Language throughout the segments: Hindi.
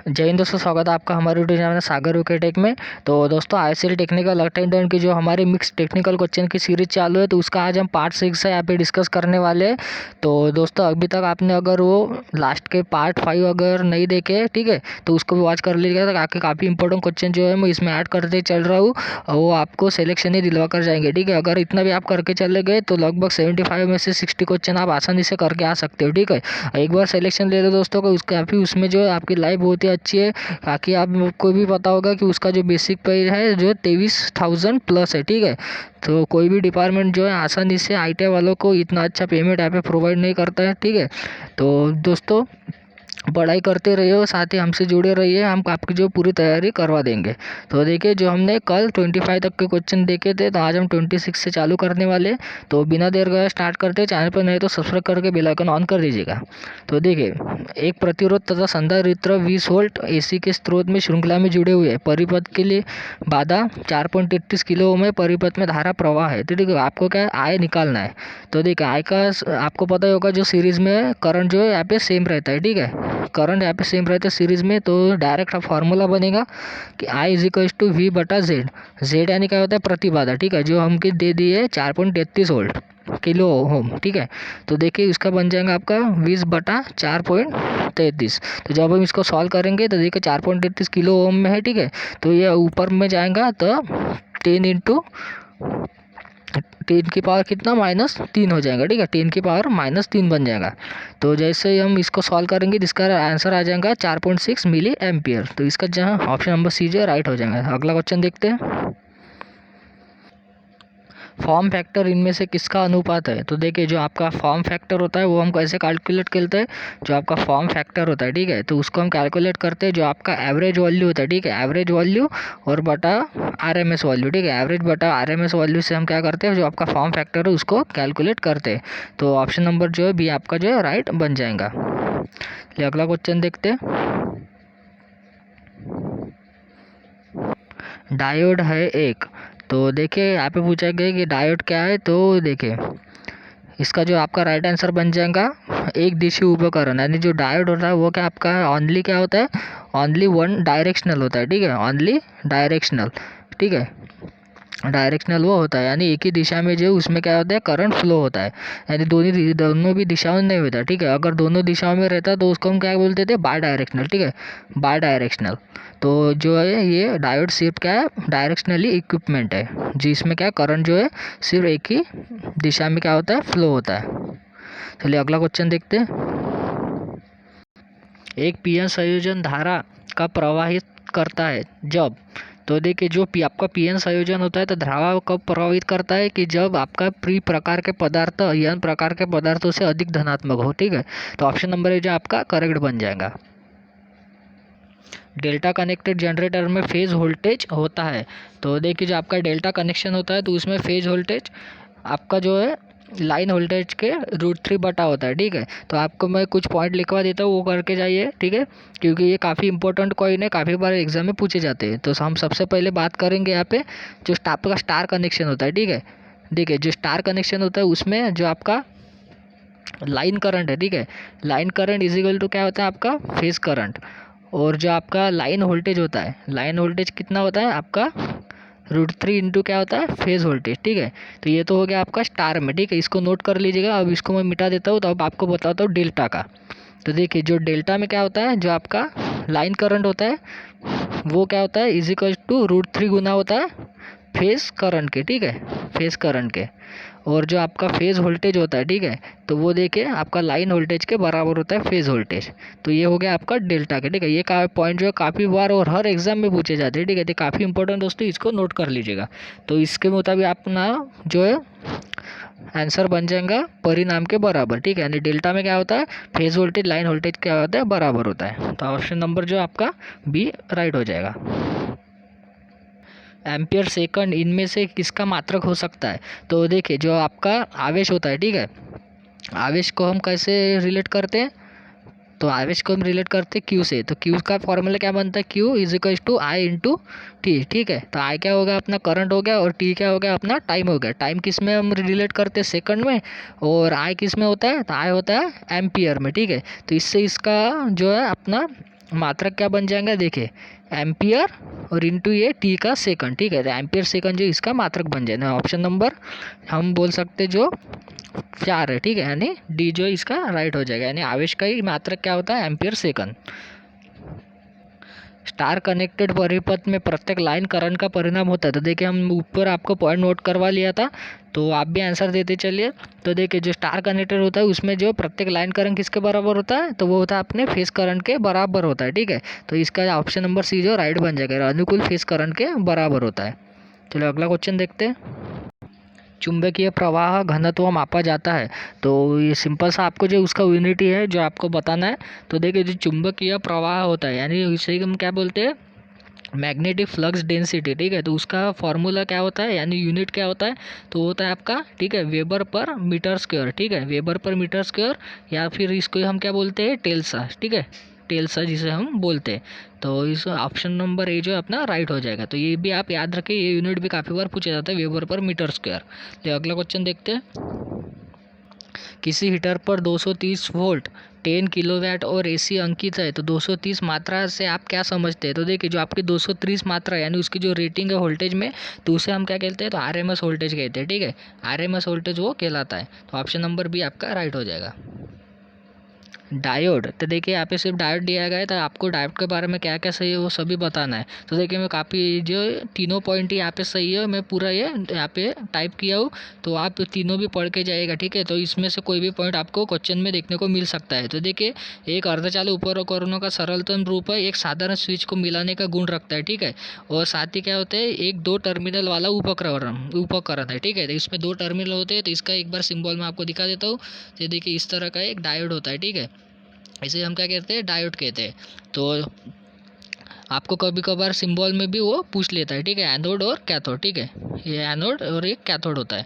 जय हिंद दोस्तों, स्वागत है आपका हमारे यूट्यूब चैनल सागर यूके टेक में। तो दोस्तों आईएसएल टेक्निकल अटेंडेंट की जो हमारी मिक्स टेक्निकल क्वेश्चन की सीरीज चालू है, तो उसका आज हम पार्ट 6 है यहाँ पे डिस्कस करने वाले हैं। तो दोस्तों अभी तक आपने अगर वो लास्ट के पार्ट 5 अगर नहीं देखे, ठीक है, तो उसको भी वॉच कर लीजिएगा। काफ़ी इंपॉर्टेंट क्वेश्चन जो है मैं इसमें ऐड करते चल रहा हूँ, वो आपको सिलेक्शन ही दिलवा कर जाएंगे। ठीक है, अगर इतना भी आप करके चले गए तो लगभग 75 में से 60 क्वेश्चन आप आसानी से करके आ सकते हो। ठीक है, एक बार सिलेक्शन ले लो दोस्तों को, काफ़ी उसमें जो है आपकी लाइफ बहुत ही अच्छी है। बाकी आपको भी पता होगा कि उसका जो बेसिक पे है जो 23,000 प्लस है। ठीक है, तो कोई भी डिपार्टमेंट जो है आसानी से आईटीआई वालों को इतना अच्छा पेमेंट यहाँ पे प्रोवाइड नहीं करता है। ठीक है, तो दोस्तों पढ़ाई करते रहिए और साथ ही हमसे जुड़े रहिए, हम आपकी जो पूरी तैयारी करवा देंगे। तो देखिए, जो हमने कल 25 तक के क्वेश्चन देखे थे, तो आज हम 26 से चालू करने वाले। तो बिना देर गए स्टार्ट करते हैं। चैनल पर नहीं तो सब्सक्राइब करके बेल आइकन ऑन कर दीजिएगा। तो देखिए, एक प्रतिरोध तथा संधारित्र 20 वोल्ट एसी के स्रोत में श्रृंखला में जुड़े हुए हैं। परिपथ के लिए बाधा 4.33 किलो ओम है। परिपथ में धारा प्रवाह है। तो ठीक है, आपको क्या है, आय निकालना है। तो देखिए, आय का आपको पता ही होगा, जो सीरीज में करंट जो है यहाँ पे सेम रहता है। ठीक है, करंट यहाँ पे सेम रहता है सीरीज में, तो डायरेक्ट फार्मूला बनेगा कि I is equal to we बटा जेड। जेड यानी क्या होता है, प्रतिबाधा। ठीक है, जो हमको दे दी है 4.33 वोल्ट किलो ओम। ठीक है, तो देखिए इसका बन जाएगा आपका 20 बटा 4.33। तो जब हम इसको सॉल्व करेंगे तो देखिए 4.33 किलो ओम में है। ठीक है, तो ये ऊपर में जाएगा तो 10 इंटू 10 की पावर कितना, -3 हो जाएगा। ठीक है, 10 की पावर -3 बन जाएगा। तो जैसे ही हम इसको सॉल्व करेंगे, इसका आंसर आ जाएगा 4.6 मिली एम्पियर। तो इसका जहाँ ऑप्शन नंबर सी जो है राइट हो जाएगा। अगला क्वेश्चन देखते हैं। फॉर्म फैक्टर इनमें से किसका अनुपात है? तो देखिए, जो आपका फॉर्म फैक्टर होता है वो हम कैसे कैलकुलेट करते हैं। जो आपका फॉर्म फैक्टर होता है, ठीक है, तो उसको हम कैलकुलेट करते हैं जो आपका एवरेज वैल्यू होता है। ठीक है, एवरेज वैल्यू और बटा आरएमएस वैल्यू। ठीक है, एवरेज बटा आरएमएस वैल्यू से हम क्या करते हैं, जो आपका फॉर्म फैक्टर है उसको कैलकुलेट करते हैं। तो ऑप्शन नंबर जो है बी आपका जो है राइट बन जाएगा। चलिए अगला क्वेश्चन देखते हैं। डायोड है एक। तो देखिए, यहाँ पे पूछा गया कि डायोड क्या है। तो देखिए, इसका जो आपका राइट आंसर बन जाएगा एक दिशी उपकरण। यानी जो डायोड होता है वो क्या आपका ओनली क्या होता है, ओनली वन डायरेक्शनल होता है। ठीक है, ओनली डायरेक्शनल। ठीक है, डायरेक्शनल वो होता है, यानी एक ही दिशा में जो उसमें क्या होता है, करंट फ्लो होता है। यानी दोनों भी दिशाओं में नहीं होता। ठीक है, अगर दोनों दिशाओं में रहता तो उसको हम क्या बोलते थे, बाय डायरेक्शनल। ठीक है, बाय डायरेक्शनल। तो जो है ये डायोड सिर्फ क्या है, डायरेक्शनली इक्विपमेंट है, जिसमें क्या करंट जो है सिर्फ एक ही दिशा में क्या होता है, फ्लो होता है। चलिए अगला क्वेश्चन देखते हैं। एक पीएन संयोजन धारा का प्रवाहित करता है जब, तो देखिए, जो आपका पीएन संयोजन होता है तो धारा कब प्रभावित करता है कि जब आपका पी प्रकार के पदार्थ एन प्रकार के पदार्थों से अधिक धनात्मक हो। ठीक है, तो ऑप्शन नंबर ए जो आपका करेक्ट बन जाएगा। डेल्टा कनेक्टेड जनरेटर में फेज वोल्टेज होता है। तो देखिए, जो आपका डेल्टा कनेक्शन होता है तो उसमें फेज वोल्टेज आपका जो है लाइन वोल्टेज के √3 बटा होता है। ठीक है, तो आपको मैं कुछ पॉइंट लिखवा देता हूँ, वो करके जाइए। ठीक है, क्योंकि ये काफ़ी इंपॉर्टेंट कॉइन है, काफ़ी बार एग्जाम में पूछे जाते हैं। तो हम सबसे पहले बात करेंगे यहाँ पे जो आपका स्टार कनेक्शन होता है। ठीक है, देखिए, जो स्टार कनेक्शन होता है उसमें जो आपका लाइन करंट है, ठीक है, line current is equal to क्या होता है आपका फेज करंट। और जो आपका लाइन वोल्टेज होता है, लाइन वोल्टेज कितना होता है आपका √3 इंटू क्या होता है, फेज वोल्टेज। ठीक है, तो ये तो हो गया आपका स्टार में। ठीक है, इसको नोट कर लीजिएगा। अब इसको मैं मिटा देता हूँ, तो अब आपको बताता हूँ डेल्टा का। तो देखिए, जो डेल्टा में क्या होता है, जो आपका लाइन करंट होता है वो क्या होता है, इज इक्वल टू √3 गुना होता है फेज करंट के। ठीक है, फेज करंट के। और जो आपका फेज वोल्टेज होता है, ठीक है, तो वो देखिए आपका लाइन वोल्टेज के बराबर होता है फेज वोल्टेज। तो ये हो गया आपका डेल्टा के। ठीक है, ये पॉइंट जो है काफ़ी बार और हर एग्जाम में पूछे जाते हैं। ठीक है, तो काफ़ी इंपॉर्टेंट दोस्तों, इसको नोट कर लीजिएगा। तो इसके मुताबिक अपना जो है आंसर बन जाएगा परिणाम के बराबर। ठीक है, यानी डेल्टा में क्या होता है, फेज वोल्टेज लाइन वोल्टेज क्या होता है, बराबर होता है। तो ऑप्शन नंबर जो आपका बी राइट हो जाएगा। एम्पियर सेकंड इनमें से किसका मात्रक हो सकता है? तो देखिए, जो आपका आवेश होता है, ठीक है, आवेश को हम कैसे रिलेट करते हैं, तो आवेश को हम रिलेट करते हैं क्यू से। तो क्यू का फॉर्मूला क्या बनता है, Q is equal to I into T. ठीक है, तो आई क्या होगा अपना करंट हो गया, और टी क्या हो गया अपना टाइम हो गया। टाइम किस में हम रिलेट करते हैं, सेकंड में, और आई किस में होता है, तो आई होता है एम्पियर में। ठीक है, तो इससे इसका जो है अपना मात्रक क्या बन जाएगा, देखिए एम्पियर और इंटू ये टी का सेकंड, ठीक है। तो एम्पियर सेकंड जो इसका मात्रक बन जाएगा। ऑप्शन नंबर हम बोल सकते जो 4 है, ठीक है, यानी डी जो इसका राइट हो जाएगा। यानी आवेश का ही मात्रक क्या होता है, एम्पियर सेकंड। स्टार कनेक्टेड परिपथ में प्रत्येक लाइन करंट का परिणाम होता है। तो देखिए हम ऊपर आपको पॉइंट नोट करवा लिया था, तो आप भी आंसर देते चलिए। तो देखिए जो स्टार कनेक्टेड होता है उसमें जो प्रत्येक लाइन करंट किसके बराबर होता है, तो वो होता है अपने फेस करंट के बराबर होता है, ठीक है। तो इसका ऑप्शन नंबर सी जो राइट बन जाएगा, अनुकूल फेस करंट के बराबर होता है। चलो अगला क्वेश्चन देखते हैं। चुंबकीय प्रवाह घनत्व मापा जाता है। तो ये सिंपल सा आपको जो उसका यूनिट है जो आपको बताना है। तो देखिए जो चुंबकीय प्रवाह होता है यानी इसे हम क्या बोलते हैं, मैग्नेटिक फ्लक्स डेंसिटी, ठीक है। तो उसका फॉर्मूला क्या होता है यानी यूनिट क्या होता है, तो होता है आपका, ठीक है, वेबर पर मीटर स्क्वायर, ठीक है, वेबर पर मीटर स्क्वायर, या फिर इसको हम क्या बोलते हैं, टेल्सा, ठीक है, टेल्सा जिसे हम बोलते हैं। तो इस ऑप्शन नंबर ए जो है अपना राइट हो जाएगा। तो ये भी आप याद रखिए, ये यूनिट भी काफ़ी बार पूछा जाता है, वेबर पर मीटर स्क्वायर। तो अगला क्वेश्चन देखते हैं। किसी हीटर पर 230 वोल्ट 10 किलोवाट और एसी अंकित है, तो 230 मात्रा से आप क्या समझते हैं। तो देखिए जो आपकी 230 मात्रा यानी उसकी जो रेटिंग है वोल्टेज में, तो उसे हम क्या कहते हैं, तो आरएमएस वोल्टेज कहते हैं, ठीक है, आरएमएस वोल्टेज वो कहलाता है। तो ऑप्शन नंबर बी आपका राइट हो जाएगा। डायोड, तो देखिए यहाँ पे सिर्फ डायोड दिया गया है, तो आपको डायोड के बारे में क्या क्या सही है वो सभी बताना है। तो देखिए मैं काफ़ी जो तीनों पॉइंट यहाँ पे सही है, मैं पूरा ये यहाँ पे टाइप किया हूँ, तो आप तीनों भी पढ़ के जाइएगा, ठीक है। तो इसमें से कोई भी पॉइंट आपको क्वेश्चन में देखने को मिल सकता है। तो देखिए एक अर्धचालक उपकरणों का सरलतम रूप है, एक साधारण स्विच को मिलाने का गुण रखता है, ठीक है। और साथ ही क्या होता है, एक 2 टर्मिनल वाला उपकरण है, ठीक है। तो इसमें 2 टर्मिनल होते हैं। तो इसका एक बार सिंबल मैं आपको दिखा देता हूँ। तो देखिए इस तरह का एक डायोड होता है, ठीक है, इसे हम क्या कहते हैं, डायोड कहते हैं। तो आपको कभी कभार सिंबल में भी वो पूछ लेता है, ठीक है, एनोड और कैथोड, ठीक है, ये एनोड और एक कैथोड होता है।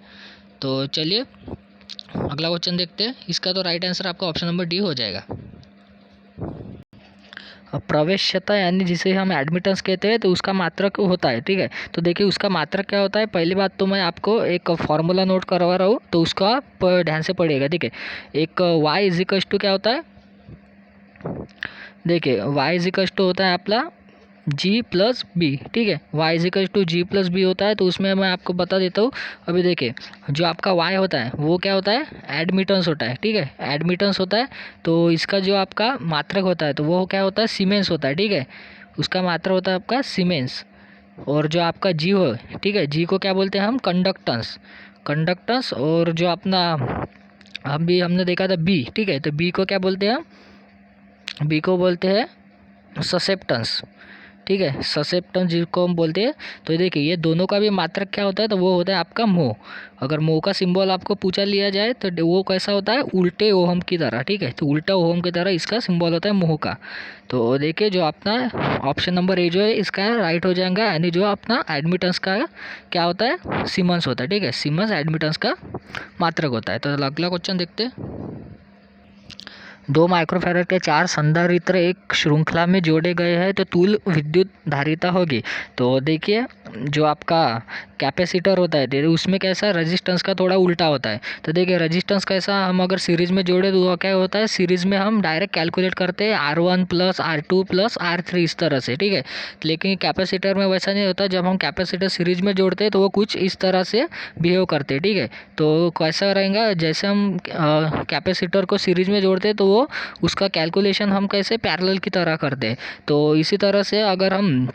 तो चलिए अगला क्वेश्चन देखते हैं। इसका तो राइट आंसर आपका ऑप्शन नंबर डी हो जाएगा। प्रवेश्यता यानी जिसे हम एडमिटेंस कहते हैं, तो उसका मात्रक होता है, ठीक है। तो देखिए उसका मात्रक क्या होता है, पहली बात तो मैं आपको एक फॉर्मूला नोट करवा रहा हूँ, तो उसका आप ध्यान से पढ़िएगा, ठीक है। एक वाई इजिकल्स टू क्या होता है, देखिए वाई इजिकल्स टू होता है आपला जी प्लस बी, ठीक है, Y equals to G plus B होता है। तो उसमें मैं आपको बता देता हूँ। अभी देखिए जो आपका वाई होता है वो क्या होता है, एडमिटेंस होता है, ठीक है, एडमिटेंस होता है। तो इसका जो आपका मात्रक होता है तो वो क्या होता है, सीमेंस होता है, ठीक है, उसका मात्रक होता है आपका सीमेंस। और जो आपका जी हो, ठीक है, जी को क्या बोलते हैं हम, कंडक्टेंस, कंडक्टेंस। और जो अपना अभी हमने देखा था बी, ठीक है, तो बी को क्या बोलते हैं हम, बी को बोलते हैं ससेप्टेंस, ठीक है, ससेप्टेंस जिसको हम बोलते हैं। तो देखिए ये दोनों का भी मात्रक क्या होता है, तो वो होता है आपका मोह। अगर मोह का सिंबल आपको पूछा लिया जाए तो वो कैसा होता है, उल्टे ओहम की तरह, ठीक है, तो उल्टा ओहम की तरह इसका सिंबल होता है मोह का। तो देखिए जो अपना ऑप्शन नंबर ए जो है इसका राइट हो जाएगा, यानी जो अपना एडमिटेंस का क्या होता है, सीमेंस होता है, ठीक है, सीमेंस एडमिटेंस का मात्रक होता है। तो अगला क्वेश्चन देखते हैं। 2 माइक्रोफैराड के 4 संधारित्र एक श्रृंखला में जोड़े गए हैं, तो तुल्य विद्युत धारिता होगी। तो देखिए जो आपका कैपेसिटर होता है तो उसमें कैसा रेजिस्टेंस का थोड़ा उल्टा होता है। तो देखिए रेजिस्टेंस कैसा, हम अगर सीरीज़ में जोड़े तो वो क्या होता है, सीरीज़ में हम डायरेक्ट कैलकुलेट करते हैं R1 plus R2 plus R3 इस तरह से, ठीक है। लेकिन कैपेसिटर में वैसा नहीं होता, जब हम कैपेसिटर सीरीज में जोड़ते हैं तो वो कुछ इस तरह से बिहेव करते हैं, ठीक है। तो कैसा रहेगा, जैसे हम कैपेसिटर को सीरीज में जोड़ते हैं तो वो उसका कैलकुलेशन हम कैसे पैरेलल की तरह करते हैं। तो इसी तरह से अगर हम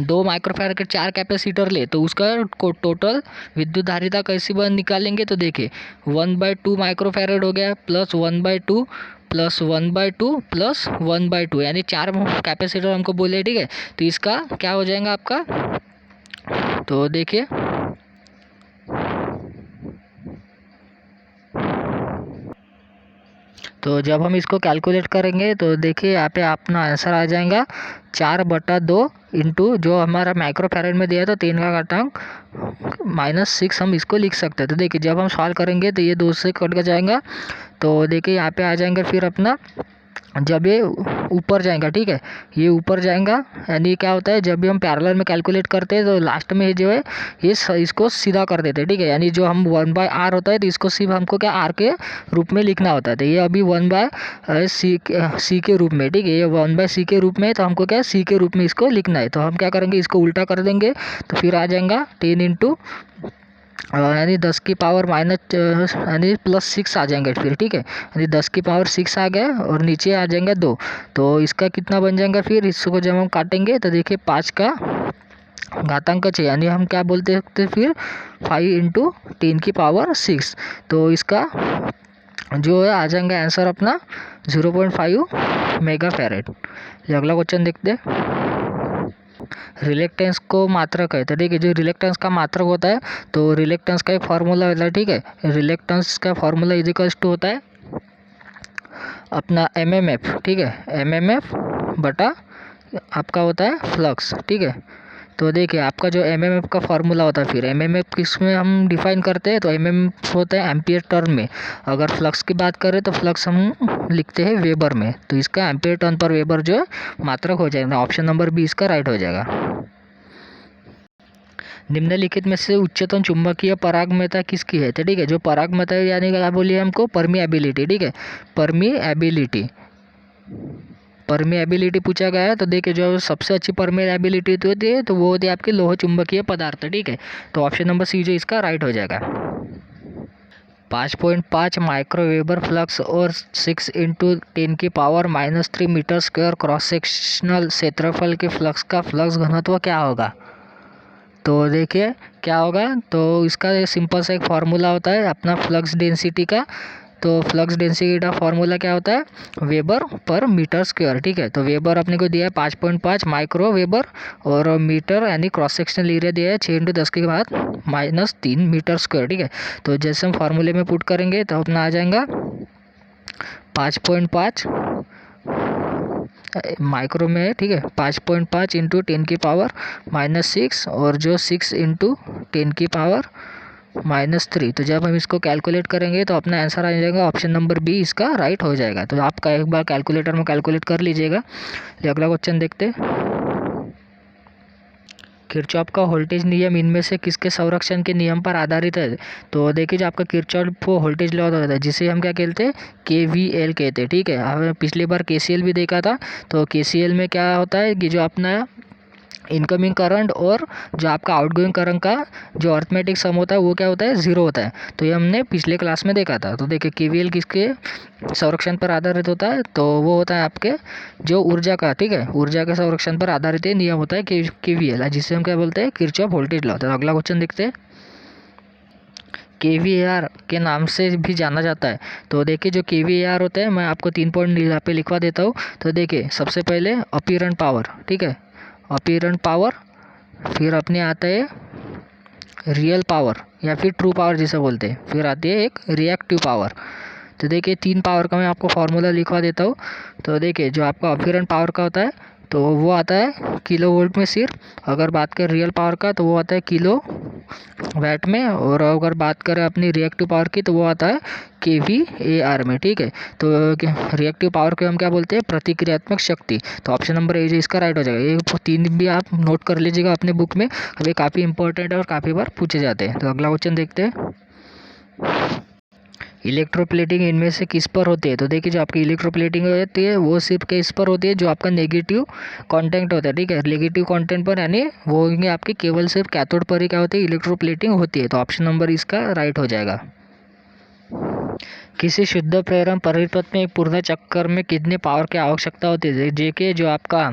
2 माइक्रोफैराड के 4 कैपेसिटर ले तो उसका टोटल विद्युत धारिता कैसी बन निकालेंगे। तो देखिए 1/2 माइक्रोफैराड हो गया प्लस 1/2 प्लस 1/2 प्लस 1/2, यानी 4 कैपेसिटर हमको बोले, ठीक है। तो इसका क्या हो जाएगा आपका, तो देखिए तो जब हम इसको कैलकुलेट करेंगे तो देखिए यहाँ पे अपना आंसर आ जाएगा 4/2 इंटू जो हमारा माइक्रोफैराड में दिया था 3 का घातांक -6, हम इसको लिख सकते हैं। तो देखिए जब हम सॉल्व करेंगे तो ये 2 से कट जाएगा। तो देखिए यहाँ पे आ जाएंगे फिर अपना जब ये ऊपर जाएगा, ठीक है, ये ऊपर जाएगा, यानी क्या होता है जब भी हम पैरेलल में कैलकुलेट करते हैं तो लास्ट में जो है ये इसको सीधा कर देते हैं, ठीक है, यानी जो हम 1/r होता है तो इसको सिर्फ हमको क्या r के रूप में लिखना होता है। तो ये अभी 1/c के रूप में, ठीक है, ये 1/c के रूप में है, तो हमको क्या c के रूप में इसको लिखना है। तो हम क्या करेंगे, इसको उल्टा कर देंगे तो फिर आ जाएगा 10 इंटू यानी 10 की पावर माइनस यानी +6 आ जाएंगे फिर, ठीक है, यानी 10 की पावर 6 आ गया और नीचे आ जाएंगे 2। तो इसका कितना बन जाएगा फिर, इसको जब हम काटेंगे तो देखिए 5 का घातांक 6, यानी हम क्या बोलते हैं फिर 5 इंटू 10 की पावर 6। तो इसका जो है आ जाएगा आंसर अपना 0.5 मेगा फैरेड। अगला क्वेश्चन देखते हैं। रिलेक्टेंस को मात्रक है, तो देखिए जो रिलेक्टेंस का मात्रक होता है तो रिलेक्टेंस का एक फार्मूला होता है, ठीक है, रिलेक्टेंस का फार्मूला इजिकल्स टू होता है अपना एमएमएफ, ठीक है, एमएमएफ बटा आपका होता है फ्लक्स, ठीक है। तो देखिए आपका जो एमएमएफ का फार्मूला होता है, फिर एमएमएफ किस में हम डिफाइन करते हैं, तो एमएमएफ होता है एम्पियर टर्न में। अगर फ्लक्स की बात करें तो फ्लक्स हम लिखते हैं वेबर में, तो इसका एम्पियर टर्न पर वेबर जो है मात्रक हो जाएगा। ऑप्शन नंबर बी इसका राइट हो जाएगा। निम्नलिखित में से उच्चतम चुंबकीय परागम्यता किसकी है, तो ठीक है, जो परागम्यता यानी क्या बोलिए हमको, परमिएबिलिटी, ठीक है, परमिएबिलिटी परमिएबिलिटी पूछा गया है। तो देखिए जो सबसे अच्छी परमिएबिलिटी होती है तो वो होती है आपकी लोह चुंबकीय पदार्थ, ठीक है। तो ऑप्शन नंबर सी जो इसका राइट हो जाएगा। 5.5 माइक्रोवेबर फ्लक्स और 6 इंटू 10 की power -3 metre square cross sectional क्षेत्रफल के फ्लक्स का फ्लक्स घनत्व क्या होगा। तो देखिए क्या होगा, तो इसका सिंपल सा एक फार्मूला होता है अपना फ्लक्स डेंसिटी का। तो फ्लक्स डेंसिटी का फार्मूला क्या होता है, वेबर पर मीटर स्क्वायर, ठीक है। तो वेबर अपने को दिया है 5.5 माइक्रो वेबर और मीटर यानी क्रॉस सेक्शनल एरिया दिया है 6 इंटू 10 के बाद -3 मीटर स्क्वायर, ठीक है। तो जैसे हम फार्मूले में पुट करेंगे तो अपना आ जाएगा 5.5 माइक्रो में है, ठीक है, 5.5 इंटू 10 की पावर -6 और जो 6 इंटू 10 की पावर -3। तो जब हम इसको कैलकुलेट करेंगे तो अपना आंसर आ जाएगा ऑप्शन नंबर बी इसका राइट हो जाएगा। तो आप एक बार कैलकुलेटर में कैलकुलेट कर लीजिएगा। अगला क्वेश्चन देखते किरचॉफ का वोल्टेज नियम इनमें से किसके संरक्षण के नियम पर आधारित है। तो देखिए जो आपका किरचॉफ वोल्टेज लॉ होता है जिसे हम क्या कहते हैं, KVL कहते हैं, ठीक है। हमें पिछली बार KCL भी देखा था। तो KCL में क्या होता है कि जो अपना इनकमिंग करंट और जो आपका आउटगोइंग करंट का जो अर्थमेटिक सम होता है वो क्या होता है, 0 होता है। तो ये हमने पिछले क्लास में देखा था। तो देखिए KVL किसके संरक्षण पर आधारित होता है, तो वो होता है आपके जो ऊर्जा का, ठीक है, ऊर्जा के संरक्षण पर आधारित नियम होता है KVL, जिसे हम क्या बोलते हैं, किरचॉफ वोल्टेज लॉ। तो अगला क्वेश्चन देखते हैं। KVAR के नाम से भी जाना जाता है। तो देखिए जो KVAR होता है मैं आपको 3 पॉइंट यहाँ पे लिखवा देता हूँ। तो देखिए सबसे पहले अपीरेंट पावर, ठीक है, अपीरेंट पावर, फिर अपने आता है रियल पावर या फिर ट्रू पावर जिसे बोलते हैं, फिर आती है एक रिएक्टिव पावर। तो देखिए 3 पावर का मैं आपको फार्मूला लिखवा देता हूँ। तो देखिए जो आपका अपीरेंट पावर का होता है तो वो आता है किलो वोल्ट में सिर्फ। अगर बात करें रियल पावर का तो वो आता है किलो वैट में। और अगर बात करें अपनी रिएक्टिव पावर की तो वो आता है KVAR में, ठीक है। तो रिएक्टिव पावर को हम क्या बोलते हैं, प्रतिक्रियात्मक शक्ति। तो ऑप्शन नंबर ए जो इसका राइट हो जाएगा। ये 3 भी आप नोट कर लीजिएगा अपने बुक में, अभी काफ़ी इंपॉर्टेंट है और काफ़ी बार पूछे जाते हैं। तो अगला क्वेश्चन देखते हैं। इलेक्ट्रोप्लेटिंग इनमें से किस पर होती है। तो देखिए जो आपकी इलेक्ट्रोप्लेटिंग होती है वो सिर्फ किस पर होती है, जो आपका नेगेटिव कंटेंट होता है, ठीक है, नेगेटिव कंटेंट पर, यानी वो होंगे आपके केवल सिर्फ कैथोड पर ही क्या होती है, इलेक्ट्रोप्लेटिंग होती है। तो ऑप्शन नंबर इसका राइट हो जाएगा। किसी शुद्ध प्रेरण परिपथ में एक पूर्ण चक्कर में कितने पावर की आवश्यकता होती है। जेके जो आपका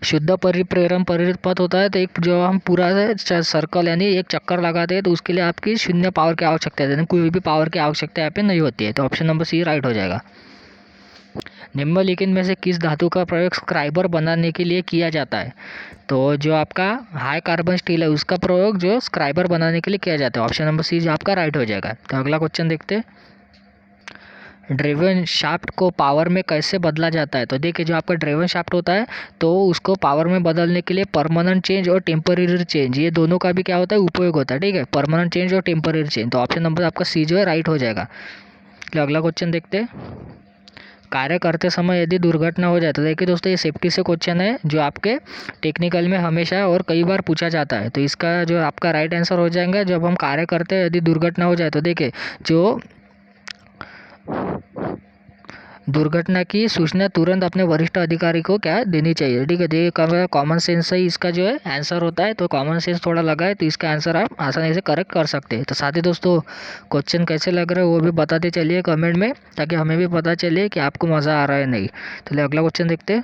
शुद्ध परिप्रेरण परिपथ होता है तो एक जो हम पूरा सर्कल यानी एक चक्कर लगाते हैं तो उसके लिए आपकी 0 पावर की आवश्यकता है, कोई भी पावर की आवश्यकता यहाँ पे नहीं होती है। तो ऑप्शन नंबर सी राइट हो जाएगा। निम्नलिखित में से किस धातु का प्रयोग स्क्राइबर बनाने के लिए किया जाता है। तो जो आपका हाई कार्बन स्टील है उसका प्रयोग जो स्क्राइबर बनाने के लिए किया जाता है। ऑप्शन नंबर सी जो आपका राइट हो जाएगा। तो अगला क्वेश्चन देखते हैं। ड्रेवन शाफ्ट को पावर में कैसे बदला जाता है। तो देखिए जो आपका ड्रेवन शाफ्ट होता है तो उसको पावर में बदलने के लिए परमानेंट चेंज और टेम्पररी चेंज ये दोनों का भी क्या होता है, उपयोग होता है, ठीक है, परमानेंट चेंज और टेम्पररी चेंज। तो ऑप्शन नंबर आपका सी जो है राइट हो जाएगा। तो अगला क्वेश्चन देखते हैं। कार्य करते समय यदि दुर्घटना हो जाए तो देखिए दोस्तों ये सेफ्टी से क्वेश्चन है जो आपके टेक्निकल में हमेशा और कई बार पूछा जाता है। तो इसका जो आपका राइट आंसर हो जाएगा, जब हम कार्य करते हैं यदि दुर्घटना हो जाए तो देखिए जो दुर्घटना की सूचना तुरंत अपने वरिष्ठ अधिकारी को क्या देनी चाहिए। ठीक है, तो ये कॉमन सेंस से इसका जो है आंसर होता है। तो कॉमन सेंस थोड़ा लगा है तो इसका आंसर आप आसानी से करेक्ट कर सकते हैं। तो साथ ही दोस्तों क्वेश्चन कैसे लग रहा है वो भी बताते चलिए कमेंट में, ताकि हमें भी पता चले कि आपको मज़ा आ रहा है नहीं। चलिए अगला क्वेश्चन देखते हैं।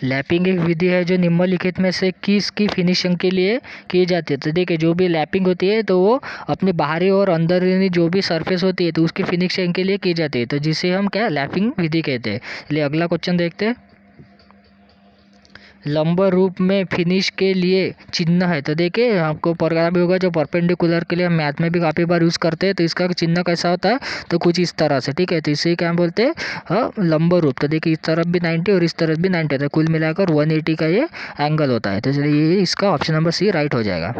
लैपिंग एक विधि है जो निम्नलिखित में से किसकी फिनिशिंग के लिए की जाती है। तो देखिए जो भी लैपिंग होती है तो वो अपनी बाहरी और अंदरूनी जो भी सरफेस होती है तो उसकी फिनिशिंग के लिए की जाती है, तो जिसे हम क्या लैपिंग विधि कहते हैं। चलिए अगला क्वेश्चन देखते हैं। लंब रूप में फिनिश के लिए चिन्ह है। तो देखिए आपको पता भी होगा जो परपेंडिकुलर के लिए हम मैथ में भी काफ़ी बार यूज़ करते हैं। तो इसका चिन्ह कैसा होता है, तो कुछ इस तरह से। ठीक है, तो इसे क्या बोलते हैं, हाँ लंब रूप। तो देखिए इस तरफ भी 90 और इस तरफ भी 90, तो कुल मिलाकर 180 का ये एंगल होता है। तो चलिए ये इसका ऑप्शन नंबर सी राइट हो जाएगा।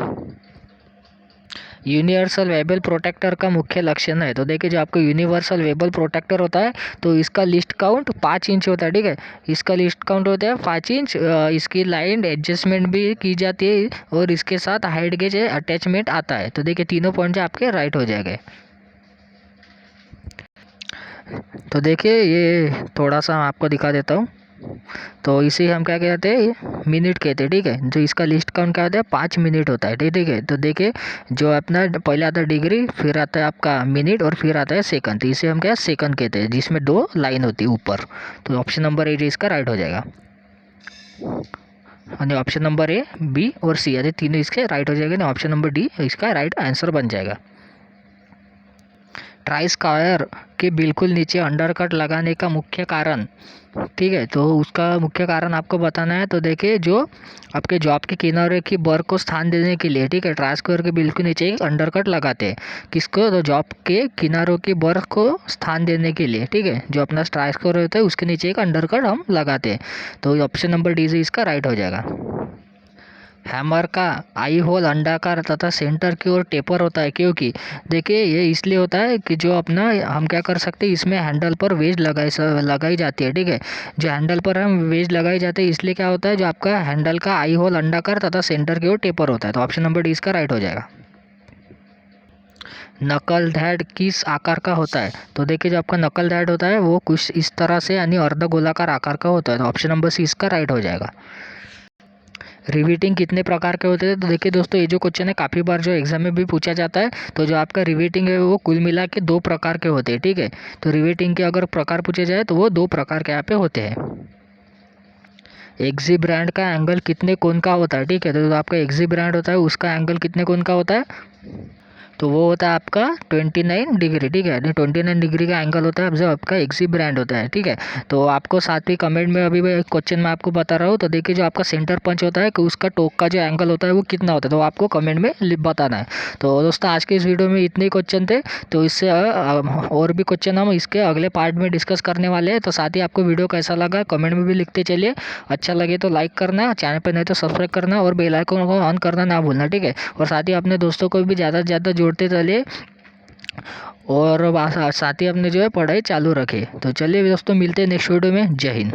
यूनिवर्सल वेबल प्रोटेक्टर का मुख्य लक्षण है। तो देखिए जो आपको यूनिवर्सल वेबल प्रोटेक्टर होता है तो इसका लिस्ट काउंट 5 इंच होता है। ठीक है, इसका लिस्ट काउंट होता है 5 इंच। इसकी लाइन एडजस्टमेंट भी की जाती है और इसके साथ हाइट गेज अटैचमेंट आता है। तो देखिए तीनों पॉइंट आपके राइट हो जाएंगे। तो देखिए ये थोड़ा सा आपको दिखा देता हूँ। तो इसे हम क्या कहते हैं, मिनट कहते हैं। ठीक है, जो इसका लिस्ट काउंट क्या होता है 5 मिनट होता है। ठीक है, तो देखिए जो अपना पहले आता है डिग्री, फिर आता है आपका मिनट और फिर आता है सेकंड। तो इसे हम क्या सेकंड कहते हैं, जिसमें 2 लाइन होती है ऊपर। तो ऑप्शन नंबर ए इसका राइट हो जाएगा। और ऑप्शन नंबर ए, बी और सी यदि तीनों इसके राइट हो जाएगा ना, ऑप्शन नंबर डी इसका राइट आंसर बन जाएगा। ट्राई स्क्वायर के बिल्कुल नीचे अंडरकट लगाने का मुख्य कारण, ठीक है, तो उसका मुख्य कारण आपको बताना है। तो देखिए जो आपके जॉब के किनारे की बर को स्थान देने के लिए, ठीक है, ट्राई स्क्वायर के बिल्कुल नीचे एक अंडरकट लगाते हैं। किसको, तो जॉब के किनारों की बर को स्थान देने के लिए। ठीक है, जो अपना ट्राई स्क्वायर होता है उसके नीचे एक अंडरकट हम लगाते हैं। तो ऑप्शन नंबर डी से इसका राइट हो जाएगा। हैमर का आई होल अंडाकार तथा सेंटर की ओर टेपर होता है, क्योंकि देखिए ये इसलिए होता है कि जो अपना हम क्या कर सकते हैं, इसमें हैंडल पर वेज लगाई जाती है। ठीक है, जो हैंडल पर हम वेज लगाई जाते हैं इसलिए क्या होता है, जो आपका हैंडल का आई होल अंडाकार तथा सेंटर की ओर टेपर होता है। तो ऑप्शन नंबर डी इसका राइट हो जाएगा। नकल दैड किस आकार का होता है। तो देखिए जो आपका नकल दैड होता है वो कुछ इस तरह से यानी अर्ध गोलाकार आकार का होता है। तो ऑप्शन नंबर सी इसका राइट हो जाएगा। रिवीटिंग कितने प्रकार के होते हैं। तो देखिए दोस्तों ये जो क्वेश्चन है काफ़ी बार जो एग्जाम में भी पूछा जाता है। तो जो आपका रिवीटिंग है वो कुल मिला के 2 प्रकार के होते हैं। ठीक है, तो रिवीटिंग के अगर प्रकार पूछे जाए तो वो 2 प्रकार के यहाँ पे होते हैं। एक्सी ब्रांड का एंगल कितने कोण का होता है। ठीक है, तो आपका एक्सी ब्रांड होता है उसका एंगल कितने कोण का होता है, तो वो होता है आपका 29 डिग्री। ठीक है, 29 डिग्री का एंगल होता है जो आपका एक्सी ब्रांड होता है। ठीक है, तो आपको साथ ही कमेंट में अभी क्वेश्चन में आपको बता रहा हूँ। तो देखिए जो आपका सेंटर पंच होता है कि उसका टोक का जो एंगल होता है वो कितना होता है, तो आपको कमेंट में बताना है। तो दोस्तों आज के इस वीडियो में इतने ही क्वेश्चन थे। तो इससे और भी क्वेश्चन हम इसके अगले पार्ट में डिस्कस करने वाले हैं। तो साथ ही आपको वीडियो कैसा लगा कमेंट में भी लिखते चलिए। अच्छा लगे तो लाइक करना, चैनल पर नहीं तो सब्सक्राइब करना और बेल आइकन को ऑन करना ना भूलना। ठीक है, और साथ ही अपने दोस्तों को भी ज़्यादा से ज़्यादा जोड़ते चलिए और साथ ही अपने जो है पढ़ाई चालू रखें। तो चलिए दोस्तों मिलते हैं नेक्स्ट वीडियो में। जय हिंद।